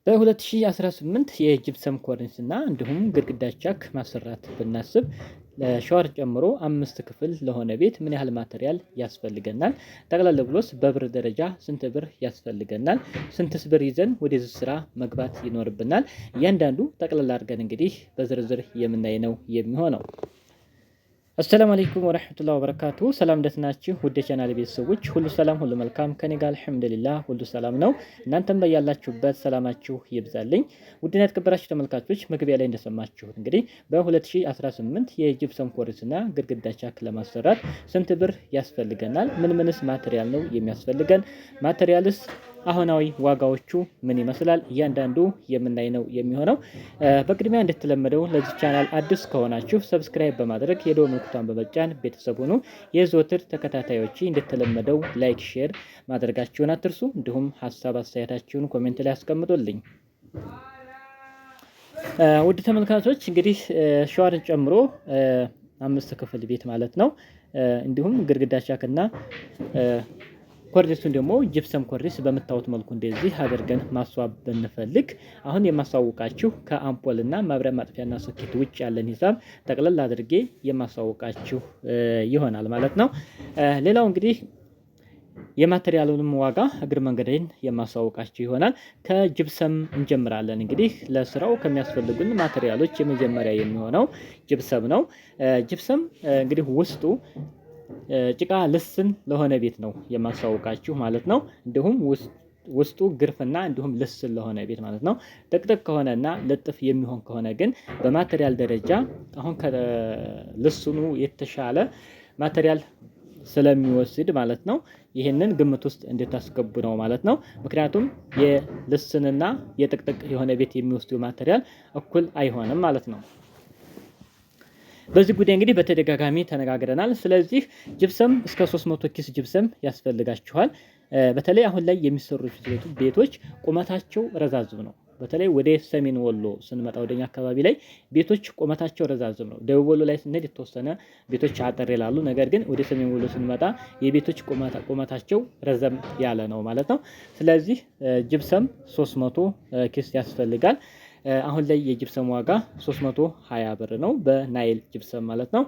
በ2018 የጂፕሰም ኮርኒስ እና እንዲሁም ግድግዳ ቻክ ማሰራት ብናስብ ለሻወር ጨምሮ 5 ክፍል ለሆነ ቤት ምን ያህል ማቴሪያል ያስፈልገናል? ጠቅላላ ብሎስ በብር ደረጃ ስንት ብር ያስፈልገናል? ስንትስ ብር ይዘን ወደዚህ ስራ መግባት ይኖርብናል? እያንዳንዱ ጠቅላላ አድርገን እንግዲህ በዝርዝር የምናይ ነው የሚሆነው። አሰላሙ አለይኩም ወራህመቱላሂ ወበረካቱ። ሰላም እንደት ናችሁ? ውድ የቻናሌ ቤተሰቦች ሁሉ ሰላም ሁሉ መልካም ከኔ ጋር አልሐምዱሊላህ ሁሉ ሰላም ነው። እናንተም በያላችሁበት ሰላማችሁ ይብዛልኝ። ውድና የተከበራችሁ ተመልካቾች መግቢያ ላይ እንደሰማችሁት እንግዲህ በ2018 የጂፕሰም ኮርኒስና ግድግዳ ቻክ ለማሰራት ስንት ብር ያስፈልገናል? ምን ምንስ ማቴሪያል ነው የሚያስፈልገን? ማቴሪያልስ አሁናዊ ዋጋዎቹ ምን ይመስላል? እያንዳንዱ የምናይ ነው የሚሆነው። በቅድሚያ እንደተለመደው ለዚህ ቻናል አዲስ ከሆናችሁ ሰብስክራይብ በማድረግ የደወል ምልክቱን በመጫን ቤተሰብ ሁኑ። የዘወትር ተከታታዮች እንደተለመደው ላይክ፣ ሼር ማድረጋችሁን አትርሱ። እንዲሁም ሀሳብ አስተያየታችሁን ኮሜንት ላይ አስቀምጡልኝ። ውድ ተመልካቾች እንግዲህ ሻወርን ጨምሮ 5 ክፍል ቤት ማለት ነው። እንዲሁም ግድግዳ ቻክና ኮርኒሱን ደግሞ ጂፕሰም ኮርኒስ በምታዩት መልኩ እንደዚህ አድርገን ማስዋብ ብንፈልግ አሁን የማሳውቃችሁ ከአምፖልና መብሪያ ማጥፊያና ሶኬት ውጭ ያለን ሂሳብ ጠቅለል አድርጌ የማሳውቃችሁ ይሆናል ማለት ነው። ሌላው እንግዲህ የማቴሪያሉንም ዋጋ እግር መንገዴን የማሳውቃችሁ ይሆናል። ከጅብሰም እንጀምራለን። እንግዲህ ለስራው ከሚያስፈልጉን ማቴሪያሎች የመጀመሪያ የሚሆነው ጅብሰም ነው። ጅብሰም እንግዲህ ውስጡ ጭቃ ልስን ለሆነ ቤት ነው የማሳውቃችሁ ማለት ነው። እንዲሁም ውስጡ ግርፍና እንዲሁም ልስን ለሆነ ቤት ማለት ነው። ጥቅጥቅ ከሆነና ልጥፍ የሚሆን ከሆነ ግን በማቴሪያል ደረጃ አሁን ከልስኑ የተሻለ ማቴሪያል ስለሚወስድ ማለት ነው። ይህንን ግምት ውስጥ እንድታስገቡ ነው ማለት ነው። ምክንያቱም የልስንና የጥቅጥቅ የሆነ ቤት የሚወስዱ ማቴሪያል እኩል አይሆንም ማለት ነው። በዚህ ጉዳይ እንግዲህ በተደጋጋሚ ተነጋግረናል። ስለዚህ ጅብሰም እስከ 300 ኪስ ጅብሰም ያስፈልጋችኋል። በተለይ አሁን ላይ የሚሰሩ ቤቶች ቁመታቸው ረዛዝም ነው። በተለይ ወደ ሰሜን ወሎ ስንመጣ ወደኛ አካባቢ ላይ ቤቶች ቁመታቸው ረዛዝም ነው። ደቡብ ወሎ ላይ ስንሄድ የተወሰነ ቤቶች አጠር ይላሉ። ነገር ግን ወደ ሰሜን ወሎ ስንመጣ የቤቶች ቁመታቸው ረዘም ያለ ነው ማለት ነው። ስለዚህ ጅብሰም 300 ኪስ ያስፈልጋል። አሁን ላይ የጅብሰም ዋጋ 320 ብር ነው በናይል ጅብሰም ማለት ነው።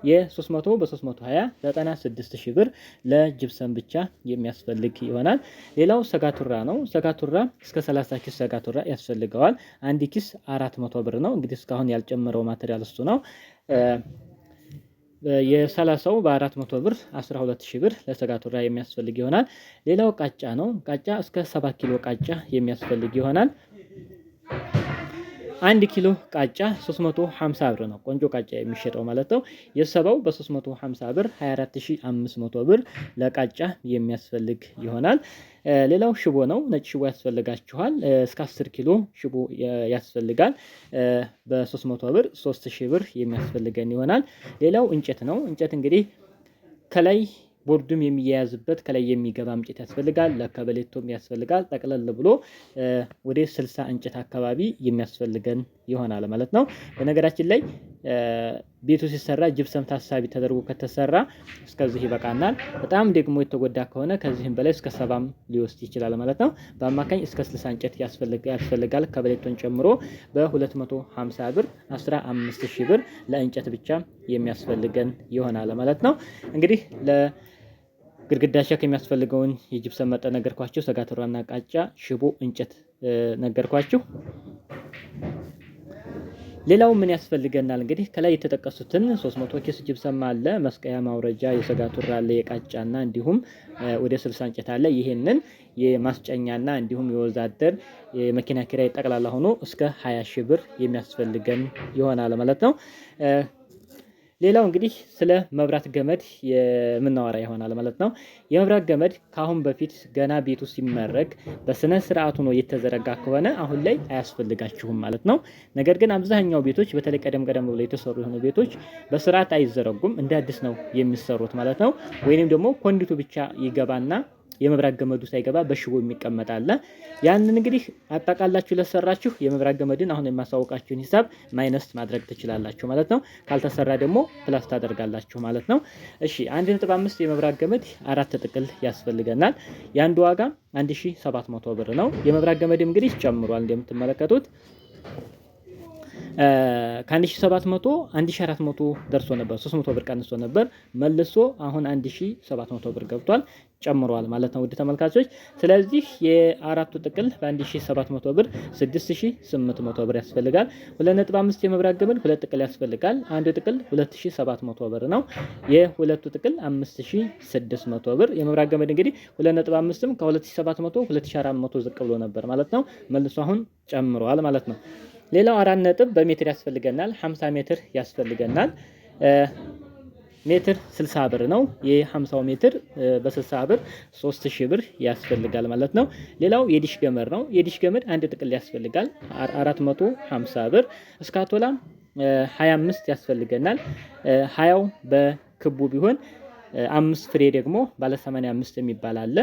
የ300 በ320 96,000 ብር ለጅብሰም ብቻ የሚያስፈልግ ይሆናል። ሌላው ሰጋቱራ ነው። ሰጋቱራ እስከ 30 ኪስ ሰጋቱራ ያስፈልገዋል። አንድ ኪስ 400 ብር ነው። እንግዲህ እስካሁን ያልጨመረው ማቴሪያል እሱ ነው። የ30ው በ400 ብር 12,000 ብር ለሰጋቱራ የሚያስፈልግ ይሆናል። ሌላው ቃጫ ነው። ቃጫ እስከ 7 ኪሎ ቃጫ የሚያስፈልግ ይሆናል። 1 ኪሎ ቃጫ 350 ብር ነው። ቆንጆ ቃጫ የሚሸጠው ማለት ነው። የሰባው በ350 ብር 24500 ብር ለቃጫ የሚያስፈልግ ይሆናል። ሌላው ሽቦ ነው። ነጭ ሽቦ ያስፈልጋችኋል። እስከ 10 ኪሎ ሽቦ ያስፈልጋል። በ300 ብር 3000 ብር የሚያስፈልገን ይሆናል። ሌላው እንጨት ነው። እንጨት እንግዲህ ከላይ ቦርዱም የሚያያዝበት ከላይ የሚገባ እንጨት ያስፈልጋል። ለከበሌቶም ያስፈልጋል። ጠቅለል ብሎ ወደ 60 እንጨት አካባቢ የሚያስፈልገን ይሆናል ማለት ነው። በነገራችን ላይ ቤቱ ሲሰራ ጅብሰም ታሳቢ ተደርጎ ከተሰራ እስከዚህ ይበቃናል። በጣም ደግሞ የተጎዳ ከሆነ ከዚህም በላይ እስከ 70 ሊወስድ ይችላል ማለት ነው። በአማካኝ እስከ 60 እንጨት ያስፈልጋል ከበሌቶን ጨምሮ በ250 ብር 15,000 ብር ለእንጨት ብቻ የሚያስፈልገን ይሆናል ማለት ነው። እንግዲህ ግድግዳ ቻክ የሚያስፈልገውን የጅብሰም መጠን ነገርኳችሁ። ሰጋቱራና ቃጫ፣ ሽቦ፣ እንጨት ነገርኳችሁ። ሌላው ምን ያስፈልገናል? እንግዲህ ከላይ የተጠቀሱትን 300 ኪስ ጅብሰም አለ፣ መስቀያ ማውረጃ፣ የሰጋቱራ አለ፣ የቃጫና እንዲሁም ወደ 60 እንጨት አለ። ይሄንን የማስጨኛና እንዲሁም የወዛደር የመኪና ኪራይ ጠቅላላ ሆኖ እስከ 20,000 ብር የሚያስፈልገን ይሆናል ማለት ነው። ሌላው እንግዲህ ስለ መብራት ገመድ የምናወራ ይሆናል ማለት ነው። የመብራት ገመድ ካሁን በፊት ገና ቤቱ ሲመረግ በስነ ስርዓቱ ነው የተዘረጋ ከሆነ አሁን ላይ አያስፈልጋችሁም ማለት ነው። ነገር ግን አብዛኛው ቤቶች በተለይ ቀደም ብለው የተሰሩ የሆኑ ቤቶች በስርዓት አይዘረጉም፣ እንደ አዲስ ነው የሚሰሩት ማለት ነው። ወይንም ደግሞ ኮንዲቱ ብቻ ይገባና የመብራት ገመዱ ሳይገባ በሽቦ የሚቀመጥ አለ። ያንን እንግዲህ አጣቃላችሁ ለሰራችሁ የመብራት ገመድን አሁን የማሳውቃችሁን ሂሳብ ማይነስ ማድረግ ትችላላችሁ ማለት ነው። ካልተሰራ ደግሞ ፕላስ ታደርጋላችሁ ማለት ነው። እሺ 1.5 የመብራት ገመድ 4 ጥቅል ያስፈልገናል። የአንዱ ዋጋ 1700 ብር ነው። የመብራት ገመድም እንግዲህ ጨምሯል እንደምትመለከቱት ከ1700 1400 ደርሶ ነበር። 300 ብር ቀንሶ ነበር መልሶ አሁን 1700 ብር ገብቷል ጨምሯል ማለት ነው ውድ ተመልካቾች። ስለዚህ የአራቱ ጥቅል በ1700 ብር 6800 ብር ያስፈልጋል። 2.5 የመብራት ገመድ 2 ጥቅል ያስፈልጋል። አንዱ ጥቅል 2700 ብር ነው። የሁለቱ ጥቅል 5600 ብር። የመብራት ገመድ እንግዲህ 2.5ም ከ2700 2400 ዝቅ ብሎ ነበር ማለት ነው። መልሶ አሁን ጨምሯል ማለት ነው። ሌላው 4 ነጥብ በሜትር ያስፈልገናል። 50 ሜትር ያስፈልገናል። ሜትር 60 ብር ነው። የ50 ሜትር በ60 ብር 3000 ብር ያስፈልጋል ማለት ነው። ሌላው የዲሽ ገመድ ነው። የዲሽ ገመድ አንድ ጥቅል ያስፈልጋል 450 ብር። እስካቶላ 25 ያስፈልገናል። 20ው በክቡ ቢሆን 5 ፍሬ ደግሞ ባለ 85 የሚባል አለ።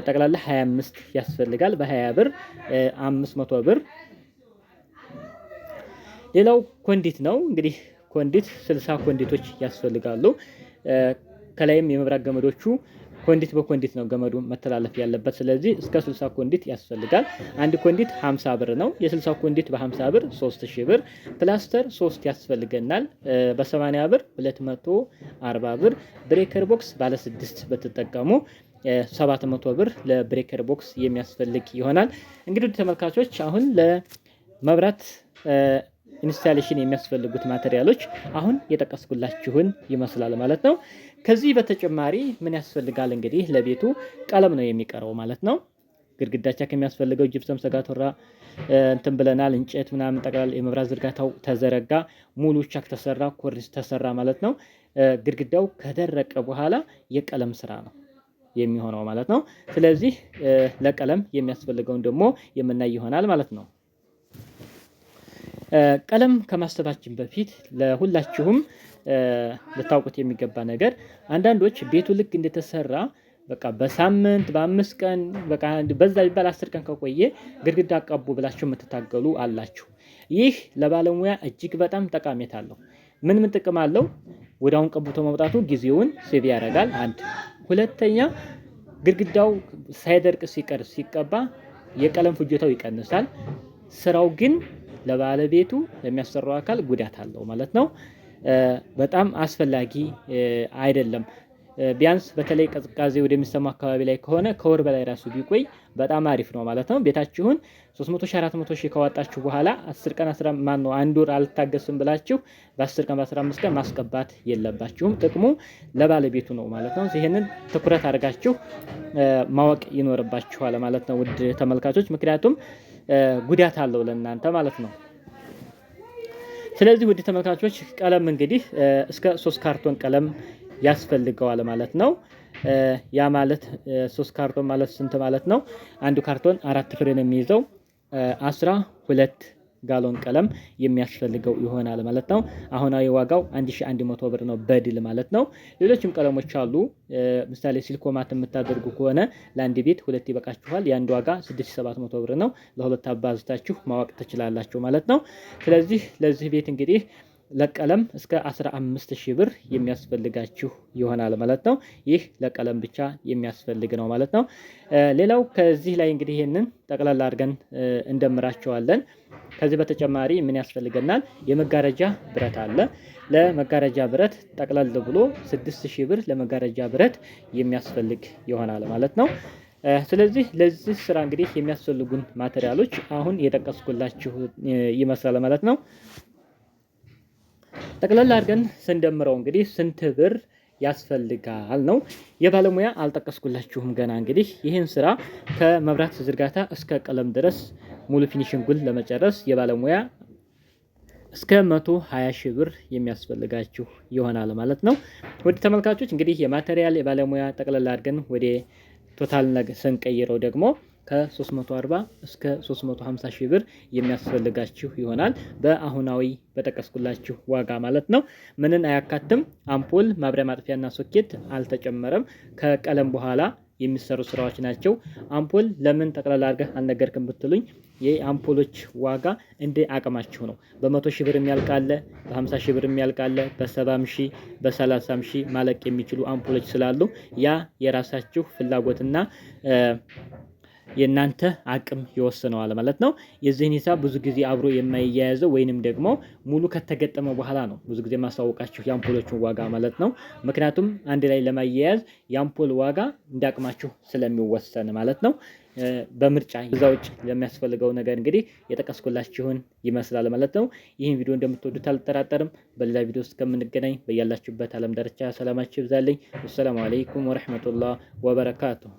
ጠቅላላ 25 ያስፈልጋል በ20 ብር 500 ብር። ሌላው ኮንዲት ነው። እንግዲህ ኮንዲት 60 ኮንዲቶች ያስፈልጋሉ። ከላይም የመብራት ገመዶቹ ኮንዲት በኮንዲት ነው ገመዱ መተላለፍ ያለበት። ስለዚህ እስከ 60 ኮንዲት ያስፈልጋል። አንድ ኮንዲት 50 ብር ነው። የ60 ኮንዲት በ50 ብር 3000 ብር። ፕላስተር 3 ያስፈልገናል በ80 ብር 240 ብር። ብሬከር ቦክስ ባለ 6 በተጠቀሙ 700 ብር ለብሬከር ቦክስ የሚያስፈልግ ይሆናል። እንግዲህ ተመልካቾች አሁን ለመብራት ኢንስታሌሽን የሚያስፈልጉት ማቴሪያሎች አሁን የጠቀስኩላችሁን ይመስላል ማለት ነው። ከዚህ በተጨማሪ ምን ያስፈልጋል? እንግዲህ ለቤቱ ቀለም ነው የሚቀረው ማለት ነው። ግድግዳ ቻክ የሚያስፈልገው ጅፕሰም፣ ሰጋቶራ እንትን ብለናል። እንጨት ምናምን ጠቅላላ የመብራት ዝርጋታው ተዘረጋ፣ ሙሉ ቻክ ተሰራ፣ ኮርኒስ ተሰራ ማለት ነው። ግድግዳው ከደረቀ በኋላ የቀለም ስራ ነው የሚሆነው ማለት ነው። ስለዚህ ለቀለም የሚያስፈልገውን ደግሞ የምናይ ይሆናል ማለት ነው። ቀለም ከማሰባችን በፊት ለሁላችሁም ልታውቁት የሚገባ ነገር አንዳንዶች ቤቱ ልክ እንደተሰራ በቃ በሳምንት በ5 ቀን በቃ በዛ ቢባል 10 ቀን ከቆየ ግድግዳ አቀቡ ብላችሁ የምትታገሉ አላችሁ። ይህ ለባለሙያ እጅግ በጣም ጠቃሜታ አለው። ምን ጥቅም አለው? ወዲያውን ቀብቶ መውጣቱ ጊዜውን ሴቭ ያደርጋል። አንድ ሁለተኛ ግድግዳው ሳይደርቅ ሲቀር ሲቀባ የቀለም ፍጆታው ይቀንሳል። ስራው ግን ለባለቤቱ ለሚያሰራው አካል ጉዳት አለው ማለት ነው። በጣም አስፈላጊ አይደለም። ቢያንስ በተለይ ቅዝቃዜ ወደሚሰማ አካባቢ ላይ ከሆነ ከወር በላይ ራሱ ቢቆይ በጣም አሪፍ ነው ማለት ነው። ቤታችሁን 300 ሺህ 400 ሺህ ካወጣችሁ በኋላ 10 ቀን 10 ማን ነው አንድ ወር አልታገስም ብላችሁ በ10 ቀን በ15 ቀን ማስቀባት የለባችሁም። ጥቅሙ ለባለቤቱ ነው ማለት ነው። ይሄንን ትኩረት አድርጋችሁ ማወቅ ይኖርባችኋል ማለት ነው ውድ ተመልካቾች፣ ምክንያቱም ጉዳት አለው ለእናንተ ማለት ነው። ስለዚህ ውድ ተመልካቾች ቀለም እንግዲህ እስከ 3 ካርቶን ቀለም ያስፈልገዋል ማለት ነው። ያ ማለት 3 ካርቶን ማለት ስንት ማለት ነው? አንዱ ካርቶን 4 ፍሬ ነው የሚይዘው 12 ጋሎን ቀለም የሚያስፈልገው ይሆናል ማለት ነው። አሁናዊ ዋጋው 1100 ብር ነው በድል ማለት ነው። ሌሎችም ቀለሞች አሉ። ምሳሌ ሲልኮማት የምታደርጉ ከሆነ ለአንድ ቤት 2 ይበቃችኋል። የአንድ ዋጋ 6700 ብር ነው። ለሁለት አባዝታችሁ ማወቅ ትችላላችሁ ማለት ነው። ስለዚህ ለዚህ ቤት እንግዲህ ለቀለም እስከ 15000 ብር የሚያስፈልጋችሁ ይሆናል ማለት ነው። ይህ ለቀለም ብቻ የሚያስፈልግ ነው ማለት ነው። ሌላው ከዚህ ላይ እንግዲህ ይሄንን ጠቅላላ አድርገን እንደምራቸዋለን። ከዚህ በተጨማሪ ምን ያስፈልገናል? የመጋረጃ ብረት አለ። ለመጋረጃ ብረት ጠቅላላ ብሎ 6000 ብር ለመጋረጃ ብረት የሚያስፈልግ ይሆናል ማለት ነው። ስለዚህ ለዚህ ስራ እንግዲህ የሚያስፈልጉን ማቴሪያሎች አሁን የጠቀስኩላችሁ ይመስላል ማለት ነው። ጠቅላላ አድርገን ስንደምረው እንግዲህ ስንት ብር ያስፈልጋል ነው። የባለሙያ አልጠቀስኩላችሁም ገና። እንግዲህ ይህን ስራ ከመብራት ዝርጋታ እስከ ቀለም ድረስ ሙሉ ፊኒሽንጉን ለመጨረስ የባለሙያ እስከ 120 ሺህ ብር የሚያስፈልጋችሁ ይሆናል ማለት ነው። ወደ ተመልካቾች እንግዲህ የማቴሪያል የባለሙያ ጠቅላላ አድርገን ወደ ቶታል ነገር ስንቀይረው ደግሞ ከ340 እስከ 350 ሺህ ብር የሚያስፈልጋችሁ ይሆናል። በአሁናዊ በጠቀስኩላችሁ ዋጋ ማለት ነው። ምንን አያካትም? አምፖል፣ ማብሪያ ማጥፊያና ሶኬት አልተጨመረም። ከቀለም በኋላ የሚሰሩ ስራዎች ናቸው። አምፖል ለምን ጠቅላላ አድርገህ አልነገርክም ብትሉኝ የአምፖሎች ዋጋ እንደ አቅማችሁ ነው። በ100 ሺህ ብር የሚያልቅ አለ፣ በ50 ሺህ ብር የሚያልቅ አለ፣ በ70 ሺህ በ30 ሺህ ማለቅ የሚችሉ አምፖሎች ስላሉ ያ የራሳችሁ ፍላጎትና የእናንተ አቅም ይወስነዋል ማለት ነው። የዚህን ሂሳብ ብዙ ጊዜ አብሮ የማይያያዘው ወይንም ደግሞ ሙሉ ከተገጠመ በኋላ ነው ብዙ ጊዜ ማሳወቃችሁ የአምፖሎቹን ዋጋ ማለት ነው። ምክንያቱም አንድ ላይ ለማያያዝ የአምፖል ዋጋ እንዳቅማችሁ ስለሚወሰን ማለት ነው። በምርጫ እዛ ውጭ ለሚያስፈልገው ነገር እንግዲህ የጠቀስኩላችሁን ይመስላል ማለት ነው። ይህን ቪዲዮ እንደምትወዱት አልጠራጠርም። በሌላ ቪዲዮ ውስጥ ከምንገናኝ በያላችሁበት ዓለም ዳርቻ ሰላማችሁ ይብዛልኝ። ወሰላሙ አለይኩም ወረህመቱላህ ወበረካቱሁ።